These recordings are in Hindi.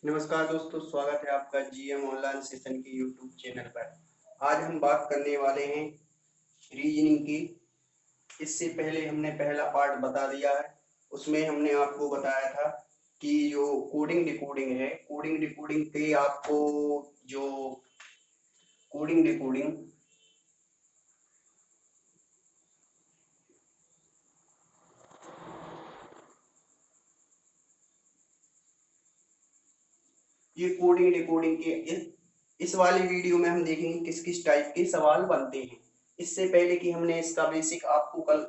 नमस्कार दोस्तों, स्वागत है आपका जीएम ऑनलाइन सेशन के यूट्यूब चैनल पर। आज हम बात करने वाले हैं रीजनिंग की। इससे पहले हमने पहला पार्ट बता दिया है। उसमें हमने आपको बताया था कि जो कोडिंग डिकोडिंग है, कोडिंग डिकोडिंग पे आपको जो कोडिंग डिकोडिंग ये कोडिंग डिकोडिंग के इस वाली वीडियो में हम देखेंगे किस किस टाइप के सवाल बनते हैं। इससे पहले कि हमने इसका बेसिक आपको कल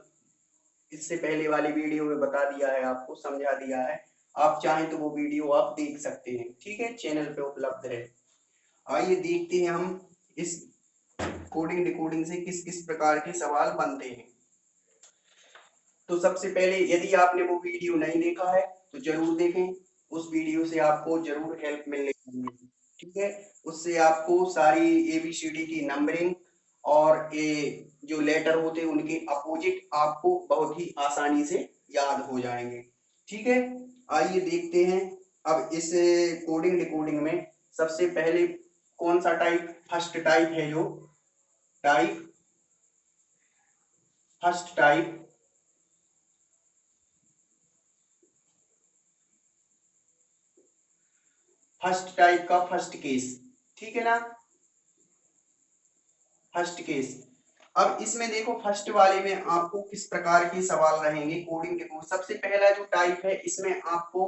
इससे पहले वाली वीडियो में बता दिया है, आपको समझा दिया है। आप चाहें तो वो वीडियो आप देख सकते हैं, ठीक है, चैनल पे उपलब्ध है। आइए देखते हैं हम इस कोडिंग डिकोडिंग से किस किस प्रकार के सवाल बनते हैं। तो सबसे पहले यदि आपने वो वीडियो नहीं देखा है तो जरूर देखें। उस वीडियो से आपको जरूर हेल्प मिलने वाली है, ठीक है। उससे आपको सारी एबीसीडी की नंबरिंग और जो लेटर होते हैं उनके अपोजिट आपको बहुत ही आसानी से याद हो जाएंगे, ठीक है। आइए देखते हैं अब इस कोडिंग डिकोडिंग में सबसे पहले कौन सा टाइप, फर्स्ट टाइप है जो type first type first type का फर्स्ट केस, ठीक है ना, फर्स्ट केस। अब इसमें देखो फर्स्ट वाले में आपको किस प्रकार के सवाल रहेंगे कोडिंग के कोड। सबसे पहला जो टाइप है इसमें आपको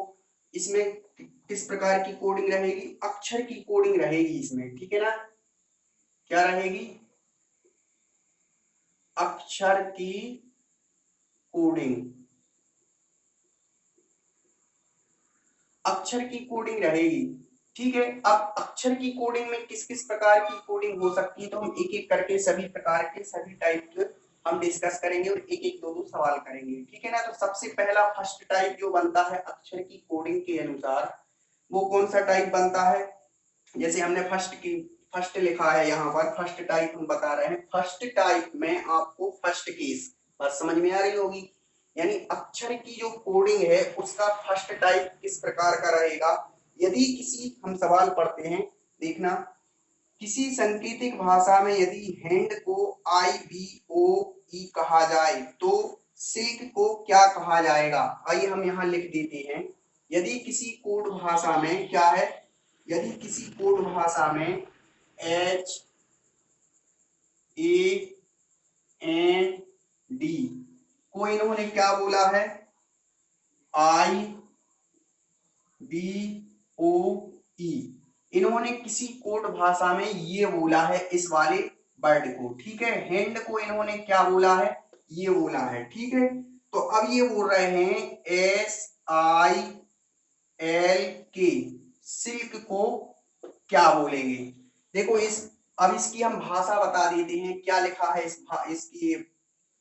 इसमें किस प्रकार की कोडिंग रहेगी, अक्षर की कोडिंग रहेगी इसमें, ठीक है ना। क्या रहेगी, अक्षर की कोडिंग, अक्षर की कोडिंग रहेगी, ठीक है। अब अक्षर की कोडिंग में किस किस प्रकार की कोडिंग हो सकती है तो हम एक एक करके सभी प्रकार के सभी टाइप के हम डिस्कस करेंगे और एक एक दो दो सवाल करेंगे, ठीक है ना। तो सबसे पहला फर्स्ट टाइप जो बनता है अक्षर की कोडिंग के अनुसार, वो कौन सा टाइप बनता है। जैसे हमने फर्स्ट लिखा है यहाँ पर, फर्स्ट टाइप हम बता रहे हैं। फर्स्ट टाइप में आपको फर्स्ट केस बात समझ में आ रही होगी, यानी अक्षर की जो कोडिंग है उसका फर्स्ट टाइप किस प्रकार का रहेगा। यदि किसी, हम सवाल पढ़ते हैं, देखना, किसी सांकेतिक भाषा में यदि हैंड को आई बी ओ ई कहा जाए तो सिल्क को क्या कहा जाएगा। आइए हम यहाँ लिख देते हैं। यदि किसी कोड भाषा में क्या है, यदि किसी कोड भाषा में एच ए एन डी को इन्होंने क्या बोला है, आई बी ओ ई, इन्होंने किसी कोड भाषा में ये बोला है इस वाले वर्ड को, ठीक है। हैंड को इन्होंने क्या बोला है, ये बोला है, ठीक है। तो अब ये बोल रहे हैं एस आई एल के, सिल्क को क्या बोलेंगे। देखो अब इसकी हम भाषा बता देते हैं, क्या लिखा है इसकी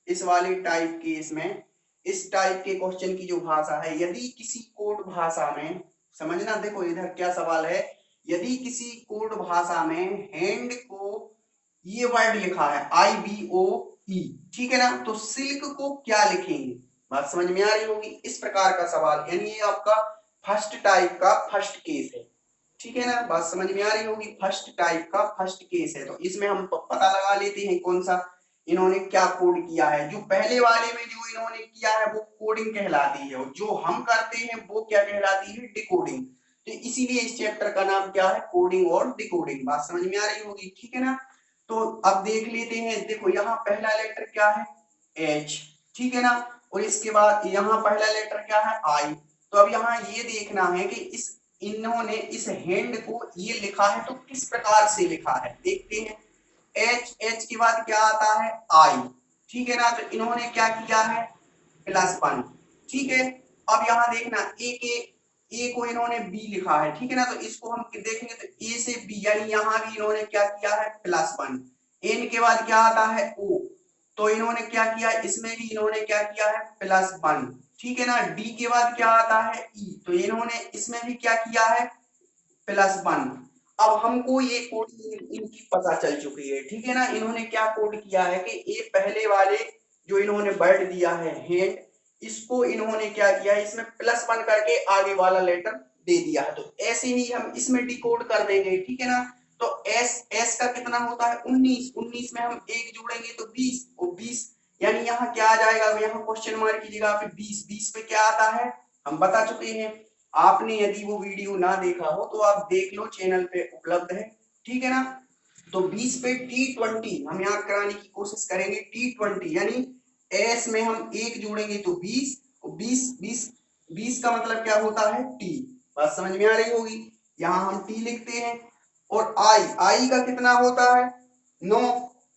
इस वाले टाइप की, इसमें इस टाइप के क्वेश्चन की जो भाषा है, यदि किसी कोड भाषा में, समझना, देखो इधर क्या सवाल है, यदि किसी कोड भाषा में हैंड को ये वर्ड लिखा है आई बी ओ ई, ठीक है ना, तो सिल्क को क्या लिखेंगे। बात समझ में आ रही होगी, इस प्रकार का सवाल, यानी ये आपका फर्स्ट टाइप का फर्स्ट केस है, ठीक है ना। बात समझ में आ रही होगी, फर्स्ट टाइप का फर्स्ट केस है। तो इसमें हम पता लगा लेते हैं कौन सा इन्होंने क्या कोड किया है। जो पहले वाले में जो इन्होंने किया है वो कोडिंग कहलाती है, और जो हम करते हैं वो क्या कहलाती है, डिकोडिंग। तो इसीलिए इस चैप्टर का नाम क्या है, कोडिंग और डिकोडिंग। बात समझ में आ रही होगी, ठीक है ना। तो अब देख लेते हैं, देखो यहाँ पहला लेटर क्या है, एच, ठीक है ना, और इसके बाद यहाँ पहला लेटर क्या है, आई। तो अब यहाँ ये देखना है कि इन्होंने इस हैंड को ये लिखा है तो किस प्रकार से लिखा है, देखते हैं। एच, एच के बाद क्या आता है, आई, ठीक है ना। तो इन्होंने क्या किया है, +1, ठीक है। अब यहाँ देखना, ए को इन्होंने बी लिखा है, ठीक है ना। तो इसको हम देखेंगे तो ए से बी, यानी यहाँ भी इन्होंने क्या किया है, +1। एन के बाद क्या आता है, ओ, तो इन्होंने क्या किया, इसमें भी इन्होंने क्या किया है, +1, ठीक है ना। डी के बाद क्या आता है, ई, तो इन्होंने इसमें भी क्या किया है, +1। अब हमको ये कोड इनकी पता चल चुकी है, ठीक है ना। इन्होंने क्या कोड किया है कि ये पहले वाले जो इन्होंने वर्ड दिया है हैंड, इसको इन्होंने क्या किया है, इसमें +1 करके आगे वाला लेटर दे दिया है, तो ऐसे ही हम इसमें डिकोड कर देंगे, ठीक है ना। तो एस का कितना होता है 19, 19 में हम 1 जोड़ेंगे तो 20, और 20 यानी यहाँ क्या आ जाएगा, यहाँ क्वेश्चन मार्क की जगह पे 20, 20 पे क्या आता है हम बता चुके हैं। आपने यदि वो वीडियो ना देखा हो तो आप देख लो, चैनल पे उपलब्ध है, ठीक है ना। तो 20 पे T20 हम याद कराने की कोशिश करेंगे, T20 यानी एस में हम 1 जोड़ेंगे तो 20, और 20 का मतलब क्या होता है T, बात समझ में आ रही होगी। यहाँ हम T लिखते हैं, और आई का कितना होता है 9,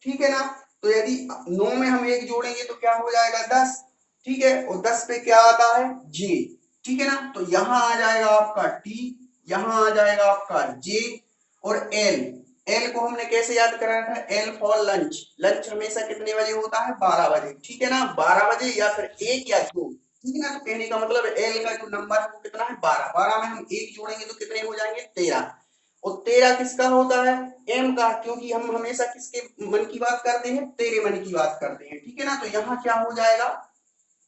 ठीक है ना। तो यदि 9 में हम 1 जोड़ेंगे तो क्या हो जाएगा 10, ठीक है, और 10 पे क्या आता है J, ठीक है ना। तो यहाँ आ जाएगा आपका T, यहाँ आ जाएगा आपका J, और एल को हमने कैसे याद कराया था, एल फॉर लंच, लंच हमेशा कितने बजे होता है 12 बजे, ठीक है ना, 12 बजे या फिर 1 या 2, ठीक है ना। तो कहने का मतलब एल का जो नंबर है वो कितना है 12, 12 में हम 1 जोड़ेंगे तो कितने हो जाएंगे 13, और 13 किसका होता है एम का, क्योंकि हम हमेशा किसके मन की बात करते हैं, तेरे मन की बात करते हैं, ठीक है ना। तो यहाँ क्या हो जाएगा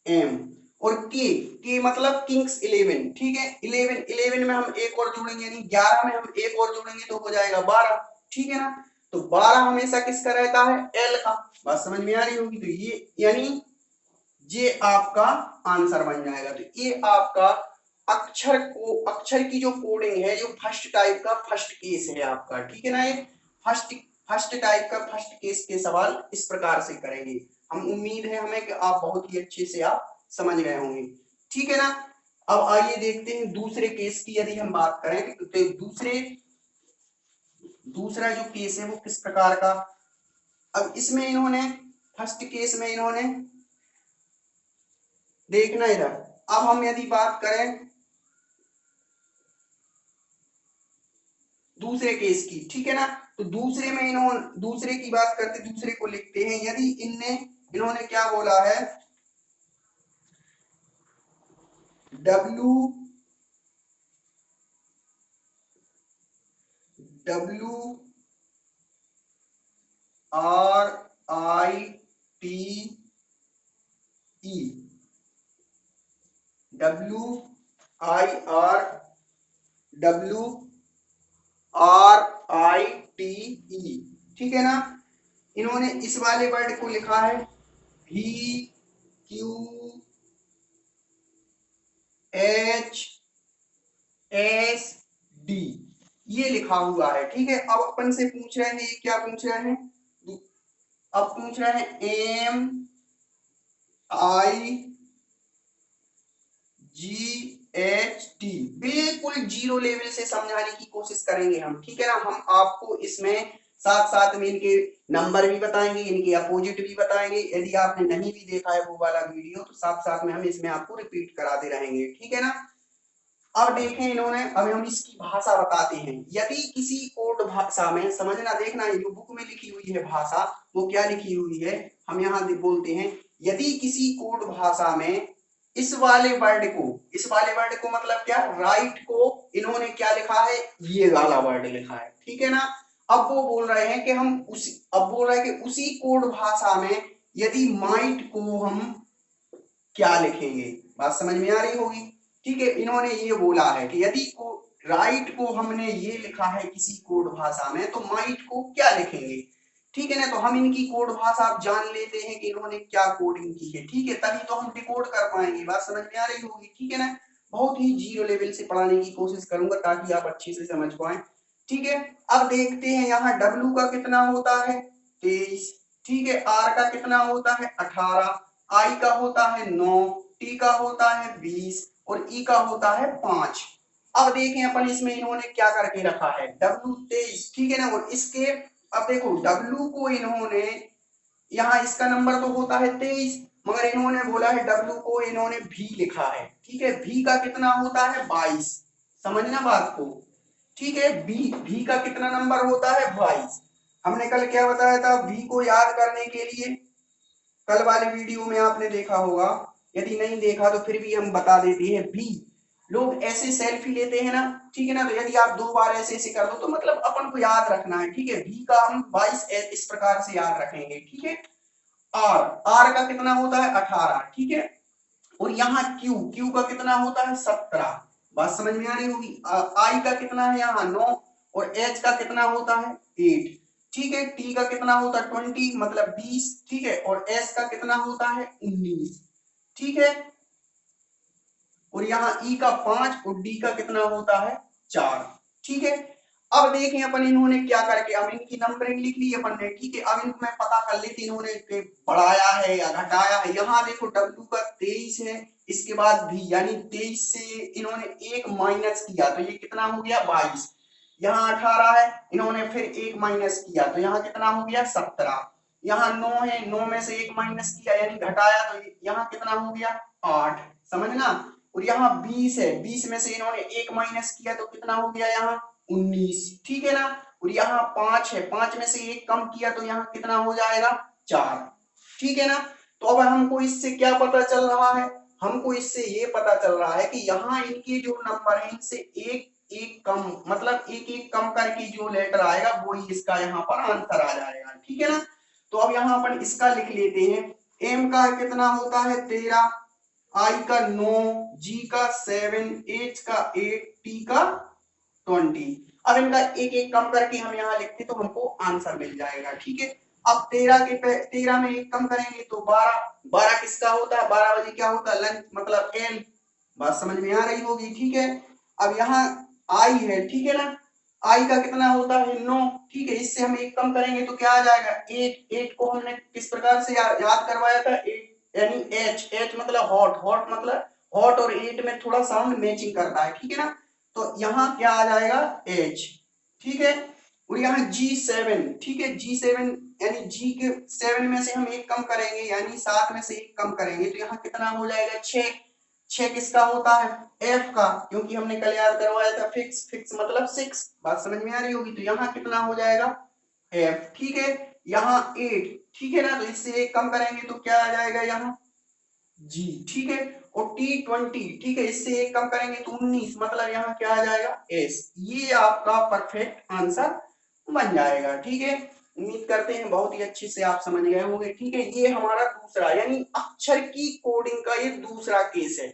एम, और के मतलब किंग्स 11, ठीक है, 11 में हम एक और जोड़ेंगे, यानी 11 में हम एक और जोड़ेंगे तो हो जाएगा 12, ठीक है ना। तो 12 हमेशा किसका रहता है एल का, बात समझ में आ रही होगी। तो ये यानी ये आपका आंसर बन जाएगा। तो ये आपका अक्षर की जो कोडिंग है, जो फर्स्ट टाइप का फर्स्ट केस है आपका, ठीक है ना। ये फर्स्ट टाइप का फर्स्ट केस के सवाल इस प्रकार से करेंगे। हम उम्मीद है हमें कि आप बहुत ही अच्छे से आप समझ गए होंगे, ठीक है ना। अब आइए देखते हैं दूसरे केस की, यदि हम बात करें तो दूसरा जो केस है वो किस प्रकार का। अब इसमें इन्होंने फर्स्ट केस में इन्होंने देखना इधर, अब हम यदि बात करें दूसरे केस की, ठीक है ना। तो दूसरे में इन्होंने दूसरे की बात करते, दूसरे को लिखते हैं, यदि इन्होंने क्या बोला है W RITE, WIRRITE, ठीक है ना। इन्होंने इस वाले वर्ड को लिखा है VQHSD, ये लिखा हुआ है, ठीक है। अब अपन से पूछ रहे हैं, ये क्या पूछ रहे हैं, अब पूछ रहे हैं MIGHT, बिल्कुल जीरो लेवल से समझाने की कोशिश करेंगे हम, ठीक है ना। हम आपको इसमें साथ साथ में इनके नंबर भी बताएंगे, इनके अपोजिट भी बताएंगे, यदि आपने नहीं भी देखा है वो वाला वीडियो तो साथ साथ में हम इसमें आपको रिपीट कराते रहेंगे, ठीक है ना। अब देखें इन्होंने, अब हम इसकी भाषा बताते हैं, यदि किसी कोड भाषा में, समझना देखना, ये जो बुक में लिखी हुई है भाषा वो क्या लिखी हुई है, हम यहाँ बोलते हैं यदि किसी कोड भाषा में इस वाले वर्ड को मतलब क्या राइट को इन्होंने क्या लिखा है, ये वाला वर्ड लिखा है, ठीक है ना। अब वो बोल रहे हैं कि हम उसी कोड भाषा में यदि माइट को हम क्या लिखेंगे, बात समझ में आ रही होगी, ठीक है। इन्होंने ये बोला है कि यदि राइट को हमने ये लिखा है किसी कोड भाषा में तो माइट को क्या लिखेंगे, ठीक है ना। तो हम इनकी कोड भाषा आप जान लेते हैं कि इन्होंने क्या कोडिंग की है, ठीक है, तभी तो हम डिकोड कर पाएंगे, बात समझ में आ रही होगी, ठीक है ना। बहुत ही जीरो लेवल से पढ़ाने की कोशिश करूंगा ताकि आप अच्छे से समझ पाए, ठीक है। अब देखते हैं यहाँ W का कितना होता है 23, ठीक है, R का कितना होता है 18, I का होता है 9, T का होता है 20 और E का होता है 5। अब देखें अपन इसमें इन्होंने क्या करके रखा है W 23, ठीक है ना, और इसके अब देखो W को इन्होंने यहाँ इसका नंबर तो होता है 23, मगर इन्होंने बोला है W को इन्होंने V लिखा है, ठीक है, V का कितना होता है 22, समझना बात को, ठीक है। V का कितना नंबर होता है 22। हमने कल क्या बताया था V को याद करने के लिए, कल वाले वीडियो में आपने देखा होगा, यदि नहीं देखा तो फिर भी हम बता देते हैं। भी लोग ऐसे सेल्फी लेते हैं ना, ठीक है ना, तो यदि आप 2 बार ऐसे ऐसे कर दो तो मतलब अपन को याद रखना है, ठीक है। भी का हम 22 इस प्रकार से याद रखेंगे, ठीक है। आर का कितना होता है 18, ठीक है, और यहाँ क्यू का कितना होता है 17, बात समझ में आ रही होगी। आई का कितना है यहाँ 9 और एच का कितना होता है 8, ठीक है। टी का कितना होता है 20 मतलब 20, ठीक है। और एस का कितना होता है 19, ठीक है। और यहाँ ई का 5 और डी का कितना होता है 4, ठीक है। अब देखें अपन इन्होंने क्या करके अब इनकी नंबरिंग लिख ली अपन ने, ठीक है। अब इनको मैं पता कर लेती इन्होंने बढ़ाया है या घटाया है। यहाँ देखो डब्ल्यू का 23 है, इसके बाद भी यानी 23 से इन्होंने एक माइनस किया तो ये कितना हो गया 22। यहाँ 18 है, इन्होंने फिर एक माइनस किया तो यहाँ कितना हो गया 17। यहाँ 9 है, 9 में से एक माइनस किया यानी घटाया तो यहाँ कितना हो गया 8, समझना। और यहाँ 20 है, 20 में से इन्होंने एक माइनस किया तो कितना हो गया यहाँ 19, ठीक है ना। और यहाँ 5 है, 5 में से एक कम किया तो यहाँ कितना हो जाएगा 4, ठीक है ना। तो अब हमको इससे क्या पता चल रहा है, हमको इससे ये पता चल रहा है कि यहाँ इनके जो नंबर है इनसे एक एक कम मतलब एक एक कम करके जो लेटर आएगा वो ही इसका यहाँ पर आंसर आ जाएगा, ठीक है ना। तो अब यहाँ अपन इसका लिख लेते हैं। एम का कितना होता है 13, आई का 9, जी का 7, एच का 8, टी का 20। अब इनका एक एक कम करके हम यहाँ लिखते तो हमको आंसर मिल जाएगा, ठीक है। अब 13 में एक कम करेंगे तो 12, 12 किसका होता है 12 बजे क्या होता है लंच मतलब एल, बात समझ में आ रही होगी, ठीक है। अब यहाँ आई है, ठीक है ना। आई का कितना होता है 9, ठीक है। इससे हम एक कम करेंगे तो क्या आ जाएगा 8, 8 को हमने किस प्रकार से याद करवाया था 8 यानी एच, एच मतलब हॉट, हॉट मतलब हॉट और 8 में थोड़ा साउंड मैचिंग करता है, ठीक है ना। तो यहाँ क्या आ जाएगा एच, ठीक है। और यहाँ G7, ठीक है। G7 यानी G के 7 में से हम एक कम करेंगे यानी 7 में से एक कम करेंगे तो यहाँ कितना हो जाएगा 6, 6 किसका होता है F का, क्योंकि हमने कल याद करवाया था फिक्स, फिक्स मतलब 6, बात समझ में आ रही होगी। तो यहाँ कितना हो जाएगा F, ठीक है। यहाँ 8, ठीक है ना। तो इससे एक कम करेंगे तो क्या आ जाएगा यहाँ G, ठीक है। और T20, ठीक है। इससे एक कम करेंगे तो 19 मतलब यहाँ क्या आ जाएगा S। ये आपका परफेक्ट आंसर बन जाएगा, ठीक है। उम्मीद करते हैं बहुत ही अच्छे से आप समझ गए होंगे, ठीक है। ये हमारा दूसरा यानी अक्षर की कोडिंग का ये दूसरा केस है,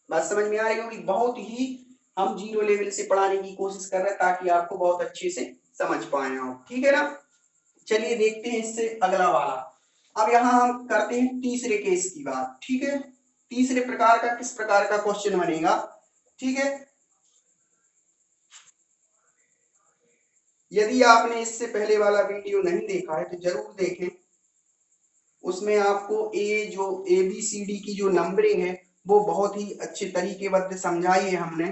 बात समझ में आ रही होगी। बहुत ही हम जीरो लेवल से पढ़ाने की कोशिश कर रहे हैं ताकि आपको बहुत अच्छे से समझ पाए आप, ठीक है ना। चलिए देखते हैं इससे अगला वाला। अब यहाँ हम करते हैं तीसरे केस की बात, ठीक है। तीसरे प्रकार का किस प्रकार का क्वेश्चन बनेगा, ठीक है। यदि आपने इससे पहले वाला वीडियो नहीं देखा है तो जरूर देखें, उसमें आपको जो ABCD की जो नंबरिंग है वो बहुत ही अच्छे तरीके बद्ध समझाई है हमने,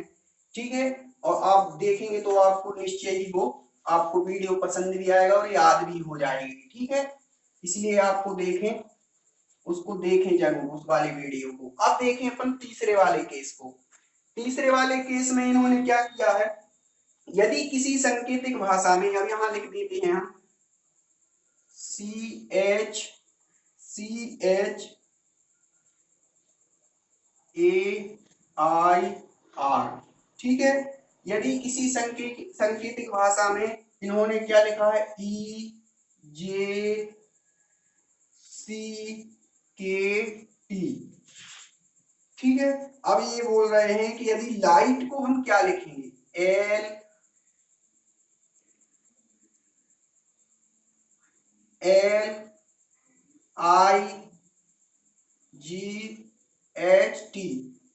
ठीक है। और आप देखेंगे तो आपको निश्चय ही वो आपको वीडियो पसंद भी आएगा और याद भी हो जाएगी, ठीक है। इसलिए आपको देखें, उसको देखें जरूर उस वाले वीडियो को। अब देखें अपन तीसरे वाले केस को। तीसरे वाले केस में इन्होंने क्या किया है, यदि किसी सांकेतिक भाषा में, अब यहाँ लिख देते हैं हम CH AIR, ठीक है। यदि किसी सांकेतिक भाषा में इन्होंने क्या लिखा है EJCKT, ठीक है। अब ये बोल रहे हैं कि यदि लाइट को हम क्या लिखेंगे LIGHT,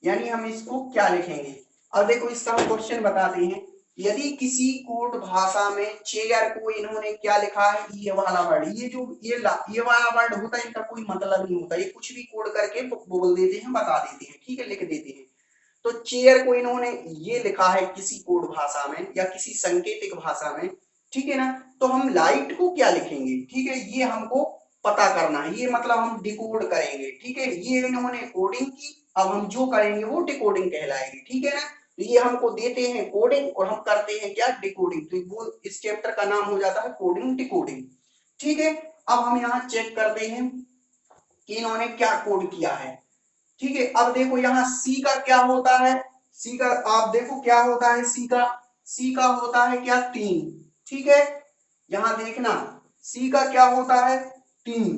यानी हम इसको क्या लिखेंगे। अब देखो इसका हम क्वेश्चन बताते हैं। यदि किसी कोड भाषा में चेयर को इन्होंने क्या लिखा है ये वाला वर्ड, ये जो ये वाला वर्ड होता है इनका कोई मतलब नहीं होता, ये कुछ भी कोड करके बोल देते हैं, बता देते हैं, ठीक है, लिख देते हैं। तो चेयर को इन्होंने ये लिखा है किसी कोड भाषा में या किसी सांकेतिक भाषा में, ठीक है ना। तो हम लाइट को क्या लिखेंगे, ठीक है, ये हमको पता करना है, ये मतलब हम डिकोड करेंगे, ठीक है। ये इन्होंने कोडिंग की, अब हम जो करेंगे वो डिकोडिंग कहलाएगी, ठीक है ना। तो ये हमको देते हैं कोडिंग और हम करते हैं क्या डिकोडिंग, तो वो इस चैप्टर का नाम हो जाता है कोडिंग डिकोडिंग, ठीक है। अब हम यहाँ चेक करते हैं कि इन्होंने क्या कोड किया है, ठीक है। अब देखो यहाँ सी का क्या होता है, सी का आप देखो क्या होता है, सी का होता है क्या 3, ठीक है। यहां देखना सी का क्या होता है 3,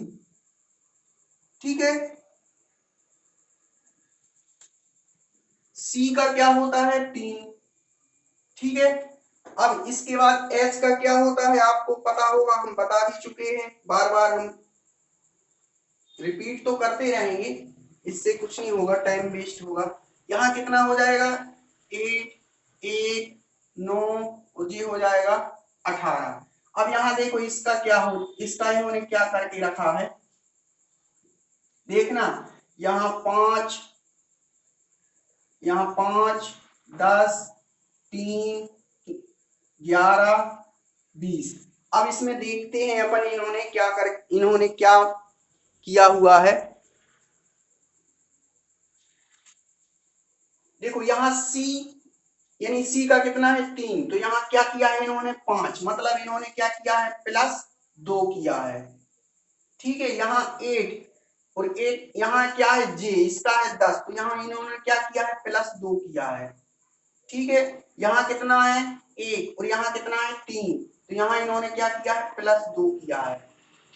ठीक है। सी का क्या होता है 3, ठीक है। अब इसके बाद एच का क्या होता है आपको पता होगा, हम बता भी चुके हैं, बार बार हम रिपीट तो करते रहेंगे, इससे कुछ नहीं होगा, टाइम वेस्ट होगा। यहाँ कितना हो जाएगा 8, 1, 9 और ये हो जाएगा 18। अब यहाँ देखो इसका क्या हो, इसका इन्होंने क्या करके रखा है, देखना यहाँ 5, यहाँ 5, 10, 3, 11, 20। अब इसमें देखते हैं अपन इन्होंने क्या किया हुआ है। देखो यहाँ सी, यानी सी का कितना है 3, तो यहाँ क्या किया है इन्होंने 5, मतलब इन्होंने क्या किया है +2 किया है, ठीक है। यहाँ 8 और 8 यहाँ क्या है जे, इसका है 10, तो यहाँ इन्होंने क्या किया है +2 किया है, ठीक है। यहाँ कितना है 1 और यहाँ कितना है 3, तो यहाँ इन्होंने क्या किया है +2 किया है,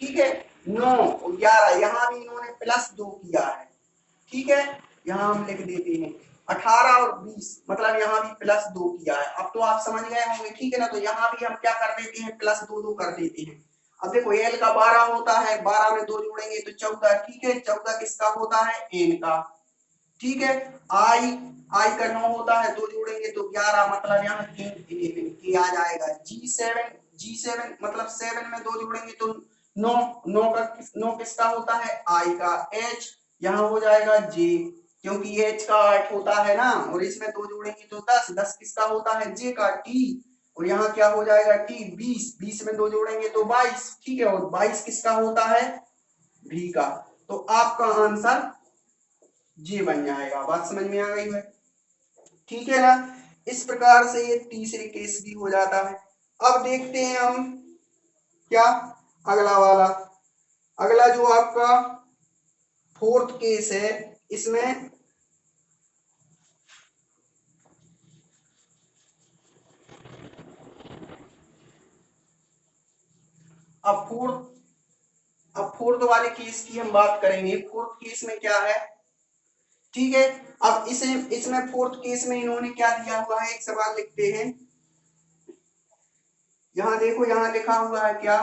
ठीक है। 9 और 11 यहाँ भी इन्होंने +2 किया है, ठीक है। यहाँ हम लिख देते हैं 18 और 20, मतलब यहाँ भी +2 किया है। अब तो आप समझ गए होंगे, ठीक है ना। तो यहाँ भी हम क्या कर देते हैं +2 कर देते हैं। अब देखो एल का 12 होता है, 12 में 2 जोड़ेंगे तो 14, ठीक है। 14 किसका होता है एन का, ठीक है। आई का 9 होता है, 2 जोड़ेंगे तो 11, मतलब यहाँ के आ जाएगा। जी7 मतलब 7 में 2 जोड़ेंगे तो 9, 9 किसका होता है आई का। एच यहाँ हो जाएगा जे, क्योंकि एच का 8 होता है ना, और इसमें 2 जोड़ेंगे तो 10, 10 किसका होता है जे का। टी और यहाँ क्या हो जाएगा टी 20, 20 में 2 जोड़ेंगे तो 22, ठीक है। और 22 किसका होता है भी का। तो आपका आंसर जी बन जाएगा। बात समझ में आ गई है, ठीक है ना। इस प्रकार से ये तीसरी केस भी हो जाता है। अब देखते हैं हम क्या अगला वाला, अगला जो आपका फोर्थ केस है, इसमें अब फोर्थ वाले केस की हम बात करेंगे। फोर्थ केस में क्या है, ठीक है। अब इसमें फोर्थ केस में इन्होंने क्या दिया हुआ है, एक सवाल लिखते हैं। यहां देखो, यहां लिखा हुआ है क्या,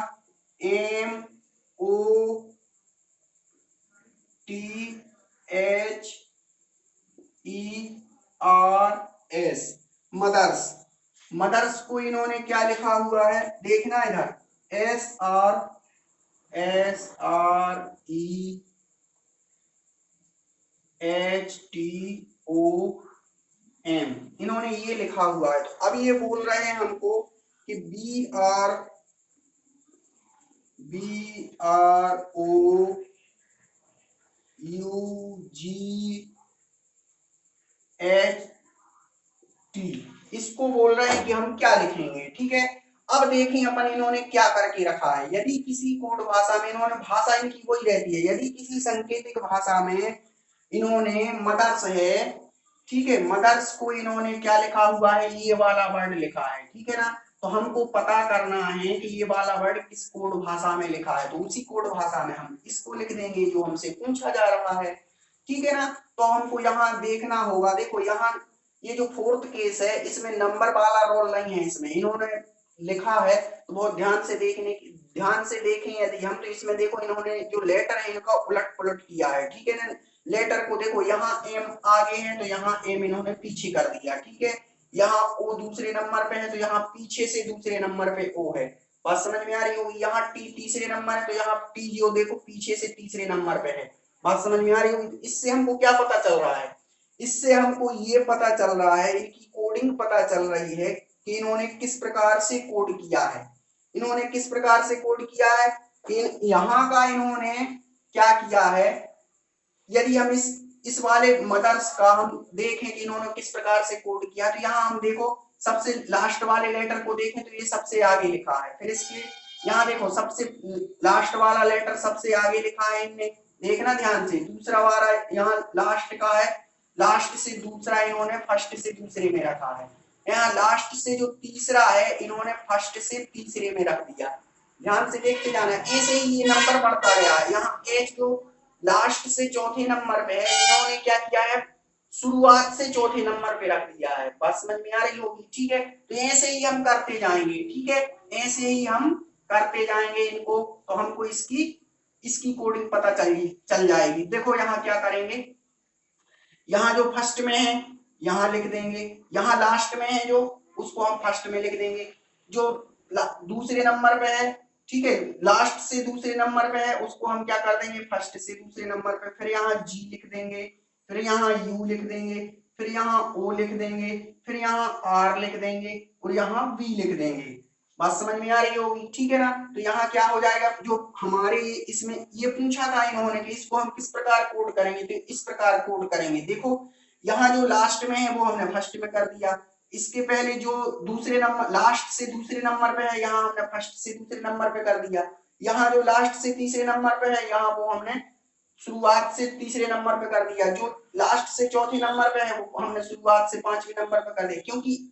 MOTHERS, मदर्स को इन्होंने क्या लिखा हुआ है, देखना इधर, SREHTOM, इन्होंने ये लिखा हुआ है। तो अब ये बोल रहे हैं हमको कि BROUGHT, इसको बोल रहे हैं कि हम क्या लिखेंगे, ठीक है। अब देखें अपन इन्होंने क्या करके रखा है। यदि किसी कोड भाषा में, इन्होंने भाषा इनकी वही रहती है, यदि किसी सांकेतिक भाषा में इन्होंने मदर्स है, ठीक है, मदर्स को इन्होंने क्या लिखा हुआ है, ये वाला वर्ड लिखा है, ठीक है ना। तो हमको पता करना है कि ये वाला वर्ड किस कोड भाषा में लिखा है, तो उसी कोड भाषा में हम इसको लिख देंगे जो हमसे पूछा जा रहा है, ठीक है ना। तो हमको यहाँ देखना होगा, देखो यहाँ ये जो फोर्थ केस है, इसमें नंबर वाला रोल नहीं है, इसमें इन्होंने लिखा है तो बहुत ध्यान से देखें। यदि हम तो इसमें देखो इन्होंने जो लेटर है इनका उलट पुलट किया है, ठीक है ना। लेटर को देखो, यहाँ एम आगे है तो यहाँ एम इन्होंने पीछे कर दिया, ठीक है। यहाँ ओ दूसरे नंबर पे है तो यहाँ पीछे से दूसरे नंबर पे ओ है। बात समझ में आ रही होगी। यहाँ टी तीसरे नंबर है तो यहाँ टी जो देखो पीछे से तीसरे नंबर पे है। बात समझ में आ रही होगी। इससे हमको क्या पता चल रहा है, इससे हमको ये पता चल रहा है, इनकी कोडिंग पता चल रही है कि इन्होंने किस प्रकार से कोड किया है। इन्होंने किस प्रकार से कोड किया है, यहाँ का इन्होंने क्या किया है। यदि हम इस वाले मदर्स का हम देखें कि इन्होंने किस प्रकार से कोड किया, तो यहाँ हम देखो सबसे लास्ट वाले लेटर को देखें तो ये सबसे आगे लिखा है। फिर इसके यहाँ देखो सबसे लास्ट वाला लेटर सबसे आगे लिखा है इनने, देखना ध्यान से। दूसरा वाला यहाँ लास्ट का है, लास्ट से दूसरा इन्होंने फर्स्ट से दूसरे में रखा है। यहाँ लास्ट से जो तीसरा है इन्होंने फर्स्ट से तीसरे में रख दिया। ध्यान से देखते जाना, ऐसे ही ये नंबर बढ़ता गया। यहाँ एच जो लास्ट से चौथे नंबर पे है, इन्होंने क्या किया है, शुरुआत से चौथे नंबर पे रख दिया है। बात समझ में आ रही होगी, ठीक है। तो ऐसे ही हम करते जाएंगे, ठीक है, ऐसे ही हम करते जाएंगे इनको, तो हमको इसकी कोडिंग पता चल जाएगी। देखो यहाँ क्या करेंगे, यहाँ जो फर्स्ट में है यहाँ लिख देंगे, यहाँ लास्ट में है जो उसको हम फर्स्ट में लिख देंगे, जो दूसरे नंबर पे है, ठीक है, लास्ट से दूसरे नंबर पे है उसको हम क्या कर देंगे, फर्स्ट से दूसरे नंबर पे। फिर यहाँ जी लिख देंगे, फिर यहाँ यू लिख देंगे, फिर यहाँ ओ लिख देंगे, फिर यहाँ आर लिख देंगे और यहाँ वी लिख देंगे। बात समझ में आ रही होगी, ठीक है ना। तो यहाँ क्या हो जाएगा, जो हमारे इसमें ये पूछा था इन्होंने कि इसको हम किस प्रकार कोड करेंगे, तो इस प्रकार कोड करेंगे। देखो यहाँ जो लास्ट में है वो हमने फर्स्ट में कर दिया, इसके पहले जो दूसरे नंबर लास्ट से दूसरे नंबर पे है यहाँ हमने फर्स्ट से दूसरे नंबर पे कर दिया, यहाँ जो लास्ट से तीसरे नंबर पे है यहाँ वो हमने शुरुआत से तीसरे नंबर पे कर दिया, जो लास्ट से चौथे नंबर पे है वो हमने शुरुआत से पांचवें नंबर पे कर दिया। क्योंकि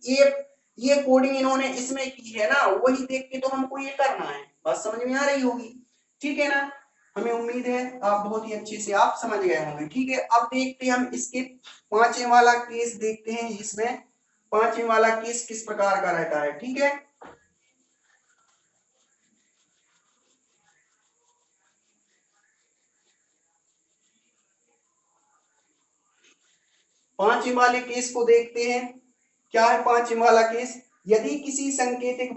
ये कोडिंग इन्होंने इसमें की है ना, वही देख के तो हमको ये करना है। बात समझ में आ रही होगी, ठीक है ना। हमें उम्मीद है आप बहुत ही अच्छे से आप समझ गए होंगे, ठीक है। अब देखते हैं हम इसके पांचवें वाला केस देखते हैं, इसमें पांचवें वाला केस किस प्रकार का रहता है, ठीक है। पांचवें वाले केस को देखते हैं, क्या है पांचवें वाला केस। यदि किसी सांकेतिक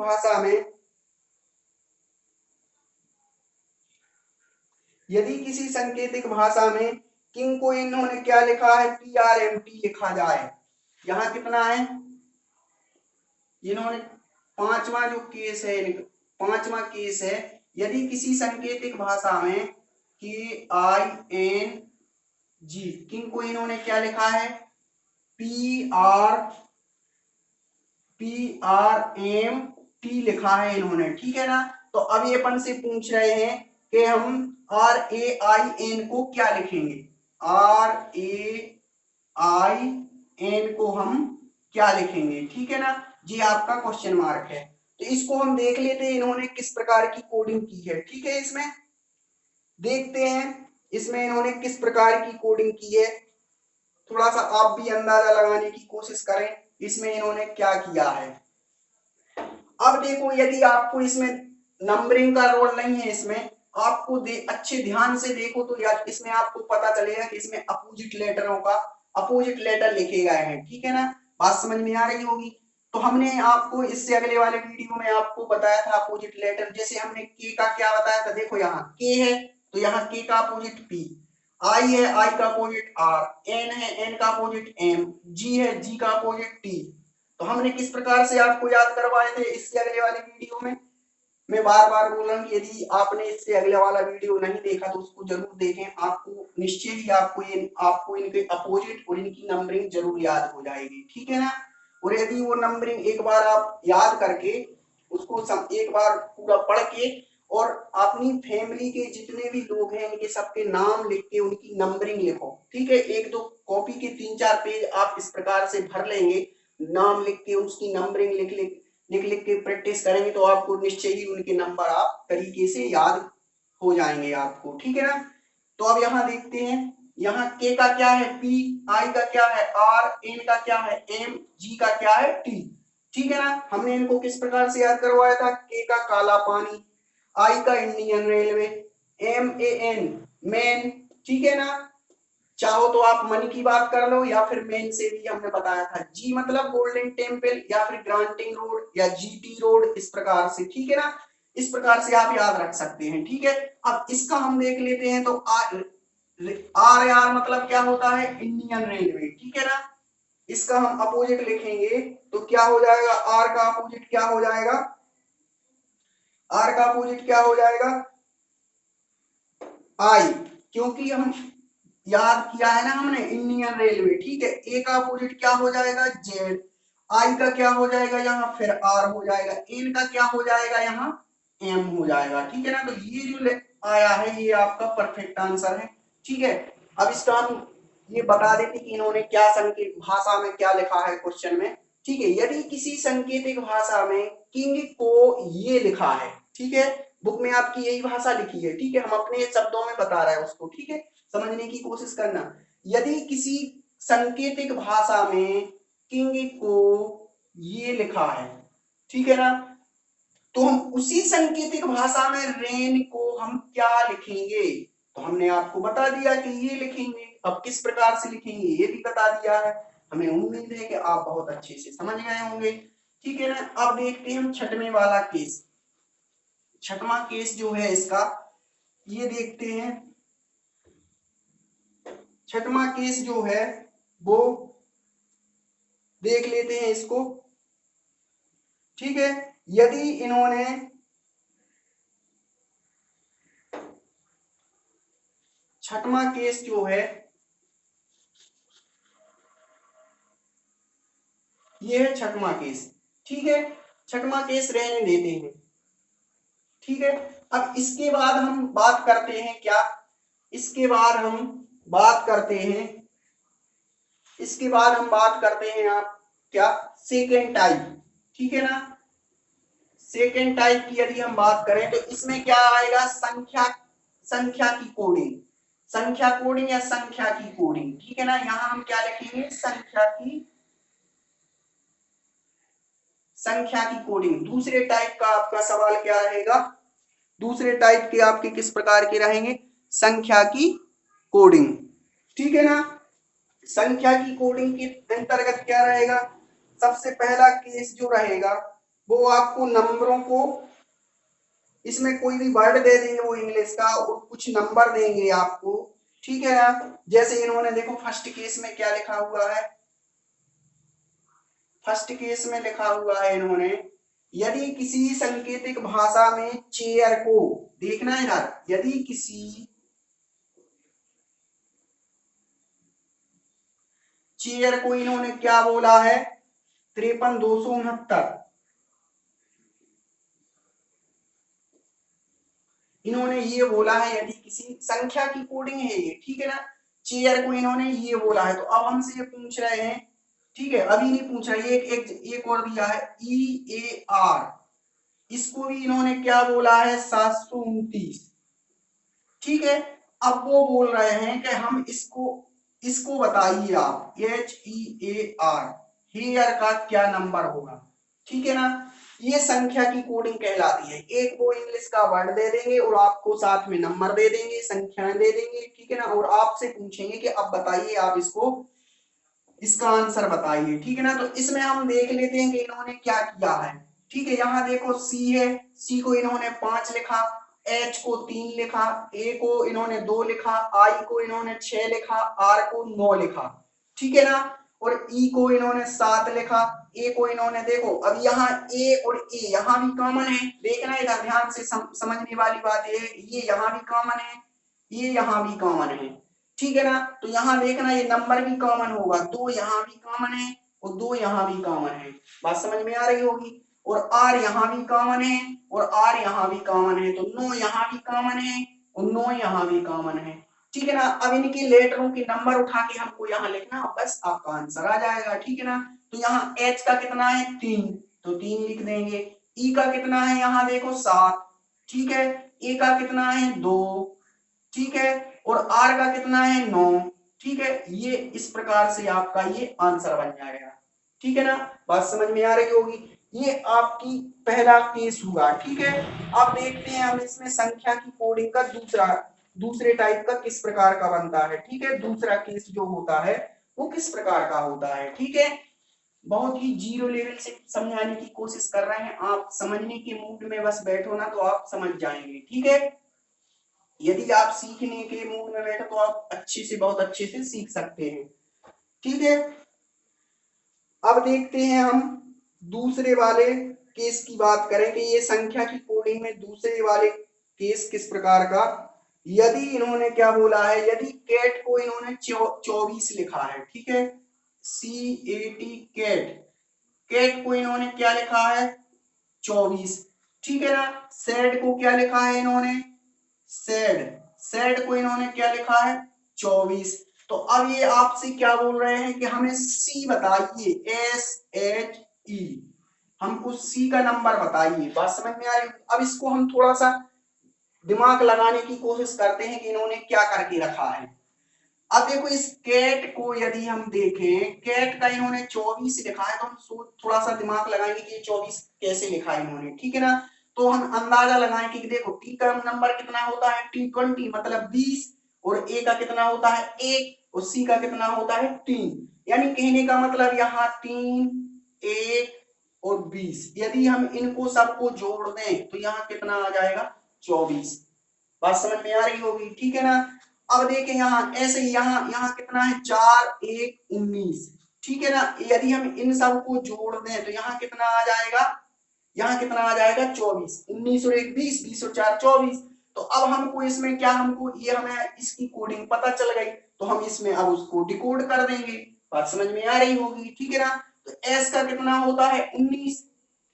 भाषा में किंग को इन्होंने क्या लिखा है, PRMT लिखा जाए। यहाँ कितना है, इन्होंने पांचवा जो केस है, पांचवा केस है, यदि किसी सांकेतिक भाषा में KING, किंग को इन्होंने क्या लिखा है, PRMT लिखा है इन्होंने, ठीक है ना। तो अब ये अपन से पूछ रहे हैं कि हम RAIN को क्या लिखेंगे, RAIN को हम क्या लिखेंगे, ठीक है ना। ये आपका क्वेश्चन मार्क है। तो इसको हम देख लेते हैं इन्होंने किस प्रकार की कोडिंग की है, ठीक है। इसमें देखते हैं इसमें इन्होंने किस प्रकार की कोडिंग की है, थोड़ा सा आप भी अंदाजा लगाने की कोशिश करें इसमें इन्होंने क्या किया है। अब देखो यदि आपको इसमें नंबरिंग का रोल नहीं है, इसमें आपको अच्छे ध्यान से देखो तो यार इसमें आपको पता चलेगा कि इसमें अपोजिट लेटरों का अपोजिट लेटर लिखे गए हैं, ठीक है ना। बात समझ में आ रही होगी। तो हमने आपको इससे अगले वाले वीडियो में आपको बताया था अपोजिट लेटर, जैसे हमने के का क्या बताया था, देखो यहाँ के है तो यहाँ के का अपोजिट पी, आई है आई का अपोजिट आर, एन है एन का अपोजिट एम, जी है जी का अपोजिट टी। तो हमने किस प्रकार से आपको याद करवाए थे इससे अगले वाले वीडियो में। मैं बार बार बोल रहा हूँ यदि आपने इससे अगले वाला वीडियो नहीं देखा तो उसको जरूर देखें, आपको निश्चय ही आपको इनके अपोजिट और इनकी नंबरिंग जरूर याद हो जाएगी, ठीक है ना। और यदि वो नंबरिंग एक बार आप याद करके उसको एक बार पूरा पढ़ के और अपनी फैमिली के जितने भी लोग हैं इनके सबके नाम लिख के उनकी नंबरिंग लिखो, ठीक है। एक दो कॉपी के 3-4 पेज आप इस प्रकार से भर लेंगे, नाम लिख के उसकी नंबरिंग लिख के प्रैक्टिस करेंगे तो आपको निश्चय ही उनके नंबर आप तरीके से याद हो जाएंगे आपको, ठीक है ना। तो अब यहाँ देखते हैं, यहाँ के का क्या है पी, आई का क्या है आर, एन का क्या है एम, जी का क्या है टी, ठीक है ना। हमने इनको किस प्रकार से याद करवाया था, के का काला पानी, आई का इंडियन रेलवे, MAN मैन, ठीक है ना। चाहो तो आप मनी की बात कर लो या फिर मेन से भी हमने बताया था, जी मतलब गोल्डन टेम्पल या फिर ग्रांटिंग रोड या GT रोड, इस प्रकार से, ठीक है ना। इस प्रकार से आप याद रख सकते हैं, ठीक है। अब इसका हम देख लेते हैं तो RAR मतलब क्या होता है, इंडियन रेलवे, ठीक है ना। इसका हम अपोजिट लिखेंगे तो क्या हो जाएगा, आर का अपोजिट क्या हो जाएगा, आर का अपोजिट क्या हो जाएगा आई, क्योंकि हम याद किया है ना हमने इंडियन रेलवे, ठीक है। ए का अपोजिट क्या हो जाएगा जेड, आई का क्या हो जाएगा यहाँ फिर आर हो जाएगा, एन का क्या हो जाएगा यहाँ एम हो जाएगा, ठीक है ना। तो ये जो आया है ये आपका परफेक्ट आंसर है, ठीक है। अब इसका हम ये बता देते कि इन्होंने क्या संकेत भाषा में क्या लिखा है क्वेश्चन में, ठीक है। यदि किसी सांकेतिक भाषा में किंग को ये लिखा है, ठीक है, बुक में आपकी यही भाषा लिखी है, ठीक है, हम अपने शब्दों में बता रहे हैं उसको, ठीक है, समझने की कोशिश करना। यदि किसी सांकेतिक भाषा में किंग को ये लिखा है, ठीक है ना। तो हम उसी सांकेतिक भाषा में रेन को हम क्या लिखेंगे, तो हमने आपको बता दिया कि ये लिखेंगे। अब किस प्रकार से लिखेंगे ये भी बता दिया है। हमें उम्मीद है कि आप बहुत अच्छे से समझ गए होंगे, ठीक है ना। अब देखते हैं हम छठवें वाला केस। छठवां केस जो है इसका, ये देखते हैं। छठवां केस जो है वो देख लेते हैं इसको, ठीक है। यदि इन्होंने छठवां केस जो है ये है छठवां केस, ठीक है। छठवां केस रहने देते हैं, ठीक है। अब इसके बाद हम बात करते हैं क्या, इसके बाद हम बात करते हैं, इसके बाद हम बात करते हैं आप क्या, सेकेंड टाइप, ठीक है ना। सेकेंड टाइप की यदि हम बात करें तो इसमें क्या आएगा, संख्या, संख्या की कोडिंग, संख्या कोडिंग या संख्या की कोडिंग, ठीक है ना। यहां हम क्या लिखेंगे, संख्या की कोडिंग। दूसरे टाइप का आपका सवाल क्या रहेगा, दूसरे टाइप के आपके किस प्रकार के रहेंगे, संख्या की कोडिंग, ठीक है ना। संख्या की कोडिंग के अंतर्गत क्या रहेगा, सबसे पहला केस जो रहेगा वो आपको नंबरों को, इसमें कोई भी वर्ड दे देंगे वो इंग्लिश का और कुछ नंबर देंगे आपको, ठीक है ना। जैसे इन्होंने देखो फर्स्ट केस में क्या लिखा हुआ है, फर्स्ट केस में लिखा हुआ है इन्होंने, यदि किसी सांकेतिक भाषा में चेयर को, देखना है ना, यदि किसी चेयर को इन्होंने क्या बोला है, 53,269, इन्होंने ये बोला है, यदि किसी संख्या की कोडिंग है ये, ठीक है ना। चेयर को इन्होंने ये बोला है, तो अब हमसे ये पूछ रहे हैं, ठीक है, अभी नहीं पूछ रहा, ये एक और दिया है EAR, इसको भी इन्होंने क्या बोला है, 729, ठीक है। अब वो बोल रहे हैं कि हम इसको, इसको बताइए आप, HEAR, हेयर का क्या नंबर होगा, ठीक है ना। ये संख्या की कोडिंग कहलाती है। एक वो इंग्लिश का वर्ड दे देंगे और आपको साथ में नंबर दे देंगे, संख्याएं दे देंगे, ठीक है ना, और आपसे पूछेंगे कि अब बताइए आप इसको, इसका आंसर बताइए, ठीक है ना। तो इसमें हम देख लेते हैं कि इन्होंने क्या किया है, ठीक है। यहाँ देखो सी है, सी को इन्होंने 5 लिखा, एच को 3 लिखा, ए को इन्होंने 2 लिखा, आई को इन्होंने 6 लिखा, आर को 9 लिखा, ठीक है ना। और ई को इन्होंने 7 लिखा, ए को इन्होंने, देखो अब यहाँ ए और ए यहाँ भी कॉमन है, देखना इधर ध्यान से समझने वाली बात है, ये यहाँ भी कॉमन है, ये यहाँ भी कॉमन है, ठीक है ना। तो यहाँ देखना ये नंबर भी कॉमन होगा, 2 यहाँ भी कॉमन है और 2 यहाँ भी कॉमन है, बात समझ में आ रही होगी। और आर यहाँ भी कॉमन है और आर यहाँ भी कॉमन है, तो 9 यहाँ भी कॉमन है और 9 यहाँ भी कॉमन है, ठीक है ना। अब इनके लेटरों के नंबर उठा के हमको यहाँ लिखना, बस आपका आंसर आ जाएगा, ठीक है ना। तो यहाँ एच का कितना है 3, तो 3 लिख देंगे। ई का कितना है यहाँ देखो 7, ठीक है। ए का कितना है 2, ठीक है। और आर का कितना है 9, ठीक है। ये इस प्रकार से आपका ये आंसर बन जाएगा, ठीक है ना, बात समझ में आ रही होगी। ये आपकी पहला केस हुआ, ठीक है। अब देखते हैं हम इसमें संख्या की कोडिंग का दूसरे टाइप का किस प्रकार का बनता है, ठीक है। दूसरा केस जो होता है वो किस प्रकार का होता है, ठीक है। बहुत ही जीरो लेवल से समझाने की कोशिश कर रहे हैं, आप समझने के मूड में बस बैठो ना तो आप समझ जाएंगे, ठीक है। यदि आप सीखने के मूड में बैठे तो आप अच्छे से, बहुत अच्छे से सीख सकते हैं, ठीक है। अब देखते हैं हम दूसरे वाले केस की बात करें कि ये संख्या की कोडिंग में दूसरे वाले केस किस प्रकार का, यदि इन्होंने क्या बोला है, यदि कैट को इन्होंने 24 लिखा है, ठीक है, CAT कैट, कैट को इन्होंने क्या लिखा है 24, ठीक है ना। सैड को क्या लिखा है इन्होंने, सैड, सैड को इन्होंने क्या लिखा है 24। तो अब ये आपसे क्या बोल रहे हैं कि हमें सी बताइए, SHE, हमको सी का नंबर बताइए, बात समझ में आ रही। अब इसको हम थोड़ा सा दिमाग लगाने की कोशिश करते हैं कि इन्होंने क्या करके रखा है। अब देखो इस कैट को यदि हम देखें, कैट का इन्होंने 24 लिखा है, तो हम थोड़ा सा दिमाग लगाएंगे कि ये 24 कैसे लिखा है इन्होंने, ठीक है ना। तो हम अंदाजा लगाएं कि देखो टी का नंबर कितना होता है, T20 मतलब 20, और ए का कितना होता है 1, और सी का कितना होता है 3। यानी कहने का मतलब यहाँ 3, 1 और 20, यदि हम इनको सबको जोड़ दें तो यहाँ कितना आ जाएगा 24। बात समझ में आ रही होगी, ठीक है ना। अब देखें यहाँ ऐसे ही यहाँ यहाँ कितना है 4, 1, 19, ठीक है ना। यदि हम इन सबको जोड़ दें तो यहाँ कितना आ जाएगा, यहाँ कितना आ जाएगा 24, 19 और 1 20, 20 और 4 24। तो अब हमको इसमें क्या, हमको ये हमें इसकी कोडिंग पता चल गई, तो हम इसमें अब उसको डिकोड कर देंगे। बात समझ में आ रही होगी, ठीक है ना। तो एस का कितना होता है 19,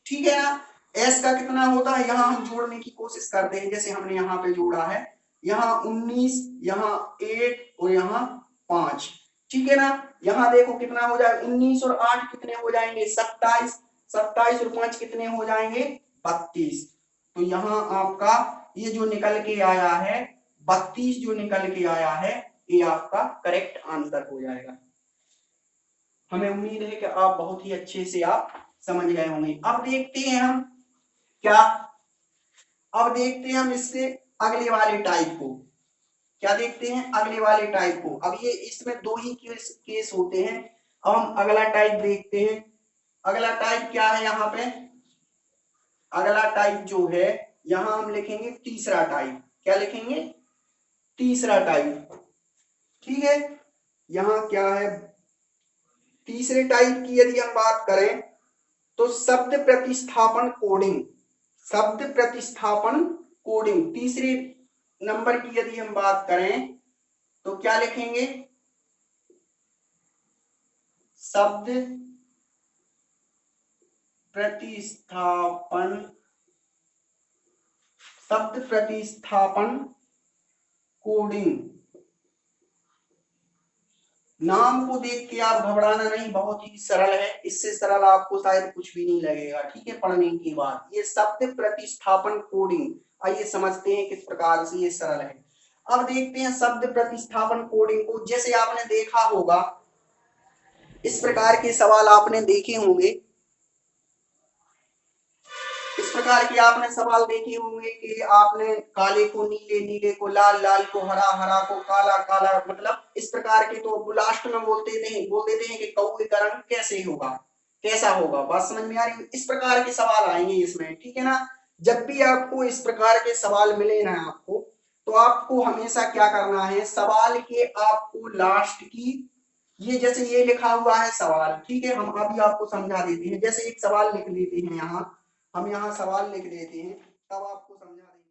ठीक है ना। एस का कितना होता है, यहाँ हम जोड़ने की कोशिश करते हैं, जैसे हमने यहाँ पे जोड़ा है, यहाँ 19, यहाँ 8 और यहाँ 5, ठीक है ना। यहाँ देखो कितना हो जाए, 19 और 8 कितने हो जाएंगे 27, 27 और 5 कितने हो जाएंगे 32। तो यहाँ आपका ये जो निकल के आया है 32, जो निकल के आया है ये आपका करेक्ट आंसर हो जाएगा। हमें उम्मीद है कि आप बहुत ही अच्छे से आप समझ गए होंगे। अब देखते हैं हम क्या, अब देखते हैं हम इससे अगले वाले टाइप को, क्या देखते हैं अगले वाले टाइप को। अब ये इसमें दो ही केस होते हैं। अब हम अगला टाइप देखते हैं। अगला टाइप क्या है यहाँ पे, अगला टाइप जो है यहाँ हम लिखेंगे तीसरा टाइप। क्या लिखेंगे, तीसरा टाइप, ठीक है। यहाँ क्या है, तीसरे टाइप की यदि हम बात करें तो शब्द प्रतिस्थापन कोडिंग, शब्द प्रतिस्थापन कोडिंग तीसरे नंबर की यदि हम बात करें तो क्या लिखेंगे, शब्द प्रतिस्थापन, शब्द प्रतिस्थापन कोडिंग। नाम को देख के आप घबराना नहीं, बहुत ही सरल है, इससे सरल आपको शायद कुछ भी नहीं लगेगा, ठीक है पढ़ने के बाद। ये शब्द प्रतिस्थापन कोडिंग, आइए समझते हैं किस प्रकार से ये सरल है। अब देखते हैं शब्द प्रतिस्थापन कोडिंग को। जैसे आपने देखा होगा, इस प्रकार के सवाल आपने देखे होंगे, इस प्रकार के आपने सवाल देखे होंगे कि आपने काले को नीले, नीले को लाल, लाल को हरा, हरा को काला, काला, मतलब इस प्रकार के। तो लास्ट में बोल देते हैं कि कौवे का रंग कैसे होगा, कैसा होगा। बात समझ में आ रही है, इस प्रकार के सवाल आएंगे इसमें, ठीक है ना। जब भी आपको इस प्रकार के सवाल मिले ना आपको, तो आपको हमेशा क्या करना है, सवाल के आपको लास्ट की, ये जैसे ये लिखा हुआ है सवाल, ठीक है, हम अभी आपको समझा देते हैं। जैसे एक सवाल लिख लेते हैं यहाँ, हम यहाँ सवाल लिख देते हैं, तब आपको समझा देंगे।